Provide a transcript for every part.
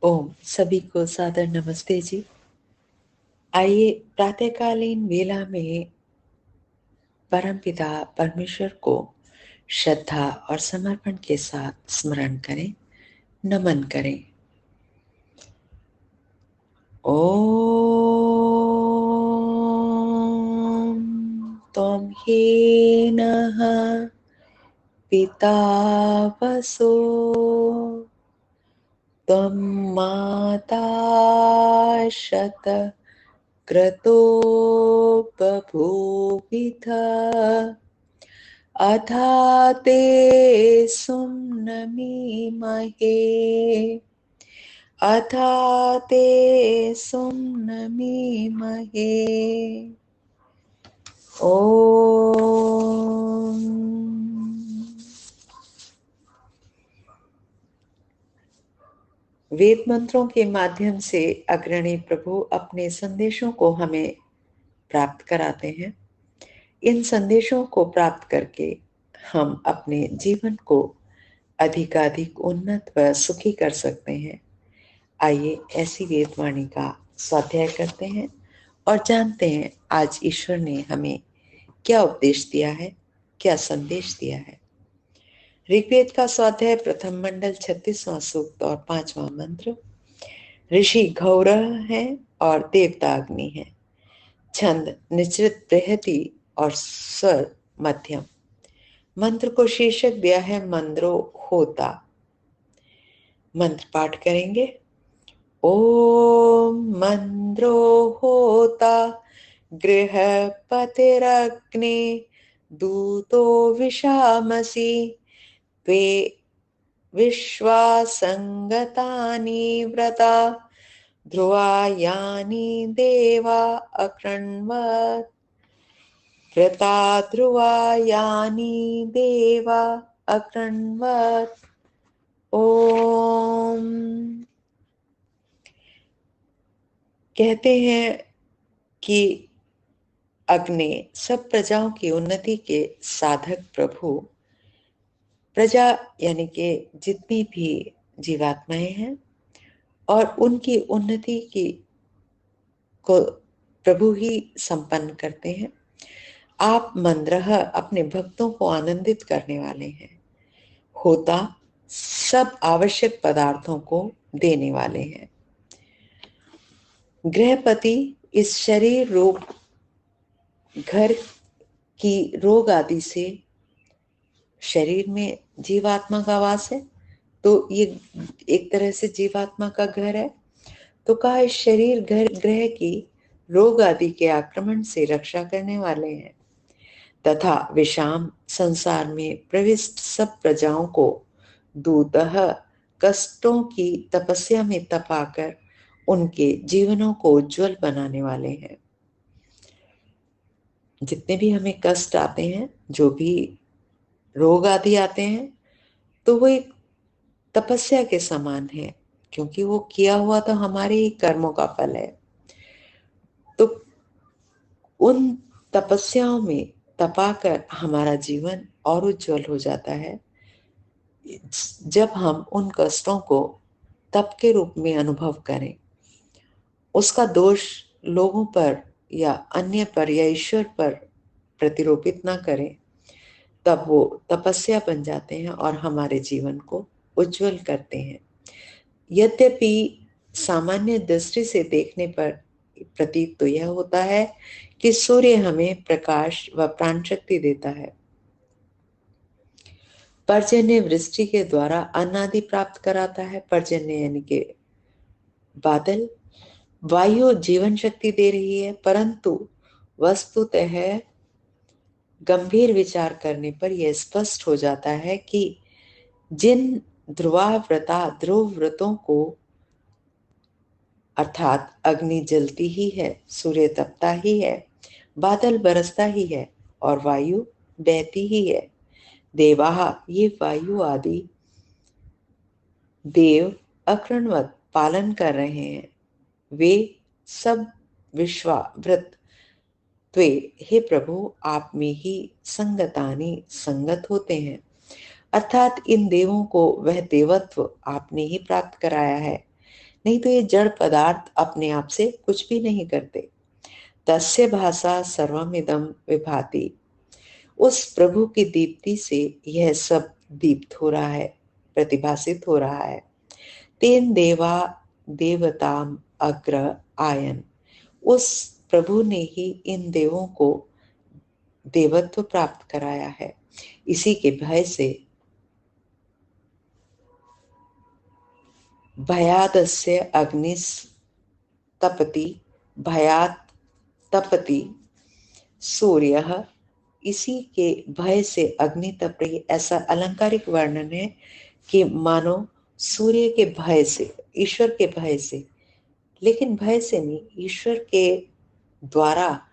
ओम सभी को सादर नमस्ते जी। आइए प्रातःकालीन वेला में परमपिता परमेश्वर को श्रद्धा और समर्पण के साथ स्मरण करें, नमन करें। ओम त्वं ह्येनः पितावसो त्वं माता शत क्रतो बभूविथ अथा ते सुम्नमीमहे अथा ते सुम्नमीमहे। ओम। वेद मंत्रों के माध्यम से अग्रणी प्रभु अपने संदेशों को हमें प्राप्त कराते हैं। इन संदेशों को प्राप्त करके हम अपने जीवन को अधिकाधिक उन्नत व सुखी कर सकते हैं। आइए ऐसी वेदवाणी का स्वाध्याय करते हैं और जानते हैं आज ईश्वर ने हमें क्या उपदेश दिया है, क्या संदेश दिया है। ऋग्वेद का स्वाध्याय प्रथम मंडल 36वां सूक्त और 5वां मंत्र। ऋषि गौरव है और देवता अग्नि है। छंद निचृत बृहति और स्वर मध्यम। मंत्र को शीर्षक दिया है मंद्रो होता। मंत्र पाठ करेंगे। ओम मंद्रो होता गृहपतिरग्ने दूतो विशामसि त्वे विश्वासंगतानि व्रता ध्रुवायानि देवा अकृण्वत् व्रता ध्रुवायानि देवा अकृण्वत्। ओम। कहते हैं कि अग्नि सब प्रजाओं की उन्नति के साधक प्रभु, प्रजा यानी कि जितनी भी जीवात्माएं हैं और उनकी उन्नति की को प्रभु ही संपन्न करते हैं। आप मंद्रह अपने भक्तों को आनंदित करने वाले हैं। होता सब आवश्यक पदार्थों को देने वाले हैं। गृहपति इस शरीर रोग, घर की रोग आदि से शरीर में जीवात्मा का वास है, तो ये एक तरह से जीवात्मा का घर है। तो कहा इस शरीर घर ग्रह की रोग आदि के आक्रमण से रक्षा करने वाले हैं तथा विषाम संसार में प्रविष्ट सब प्रजाओं को दूतः कष्टों की तपस्या में तपाकर उनके जीवनों को उज्जवल बनाने वाले हैं। जितने भी हमें कष्ट आते हैं, जो भी रोग आदि आते हैं, तो वो एक तपस्या के समान है, क्योंकि वो किया हुआ तो हमारे ही कर्मों का फल है। तो उन तपस्याओं में तपाकर हमारा जीवन और उज्जवल हो जाता है जब हम उन कष्टों को तप के रूप में अनुभव करें। उसका दोष लोगों पर या अन्य पर या ईश्वर पर प्रतिरोपित ना करें, तब वो तपस्या बन जाते हैं और हमारे जीवन को उज्जवल करते हैं। यद्यपि सामान्य दृष्टि से देखने पर प्रतीत तो यह होता है कि सूर्य हमें प्रकाश व प्राण शक्ति देता है, पर्जन्य वृष्टि के द्वारा अन्न आदि प्राप्त कराता है। पर्जन्य यानी कि बादल, वायु जीवन शक्ति दे रही है, परंतु वस्तुतः गंभीर विचार करने पर यह स्पष्ट हो जाता है कि जिन ध्रुव व्रतों को अर्थात अग्नि जलती ही है, सूर्य तपता ही है, बादल बरसता ही है और वायु बहती ही है। देवाः ये वायु आदि देव अकृण्वत पालन कर रहे हैं। वे सब विश्वाव्रत त्वे हे प्रभु आप में ही संगतानि संगत होते हैं, अर्थात इन देवों को वह देवत्व आपने ही प्राप्त कराया है नहीं तो ये जड़ पदार्थ अपने आप से कुछ भी नहीं करते। तस्य भाषा सर्वमिदं विभाति, उस प्रभु की दीप्ति से यह सब दीप्त हो रहा है, प्रतिभासित हो रहा है। तेन देवा देवताम अग्र आयन, उस प्रभु ने ही इन देवों को देवत्व प्राप्त कराया है। इसी के भय से भयादस्य अग्निस्तपति, भयात तपति सूर्यः, इसी के भय से अग्नि तप रही। ऐसा अलंकारिक वर्णन है कि मानो सूर्य के भय से, ईश्वर के भय से, लेकिन भय से नहीं, ईश्वर के द्वारा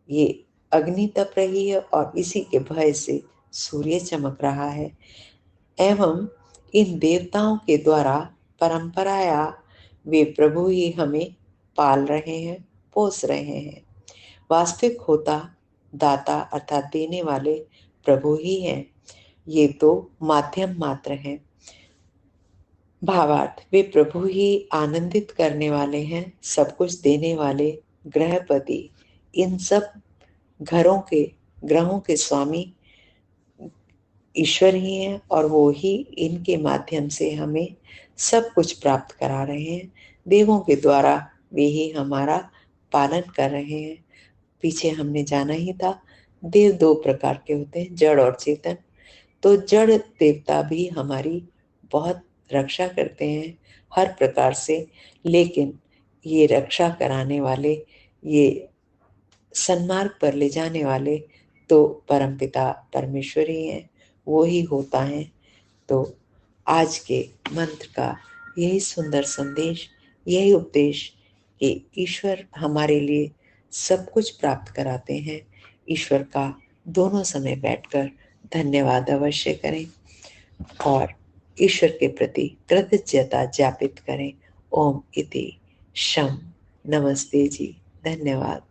ये अग्नि तप रही है और इसी के भय से सूर्य चमक रहा है। एवं इन देवताओं के द्वारा परंपराया वे प्रभु ही हमें पाल रहे हैं, पोस रहे हैं। वास्तविक होता दाता अर्थात देने वाले प्रभु ही हैं, ये तो माध्यम मात्र हैं। भावार्थ, वे प्रभु ही आनंदित करने वाले हैं, सब कुछ देने वाले गृहपति, इन सब ग्रहों के स्वामी ईश्वर ही हैं और वो ही इनके माध्यम से हमें सब कुछ प्राप्त करा रहे हैं। देवों के द्वारा वे ही हमारा पालन कर रहे हैं। पीछे हमने जाना ही था, देव दो प्रकार के होते हैं, जड़ और चेतन। तो जड़ देवता भी हमारी बहुत रक्षा करते हैं हर प्रकार से, लेकिन ये रक्षा कराने वाले, ये सन्मार्ग पर ले जाने वाले तो परमपिता परमेश्वर ही हैं, वो ही होता है। तो आज के मंत्र का यही सुंदर संदेश, यही उपदेश कि ईश्वर हमारे लिए सब कुछ प्राप्त कराते हैं। ईश्वर का दोनों समय बैठकर धन्यवाद अवश्य करें और ईश्वर के प्रति कृतज्ञता ज्ञापित करें। ओम इति शम। नमस्ते जी, धन्यवाद।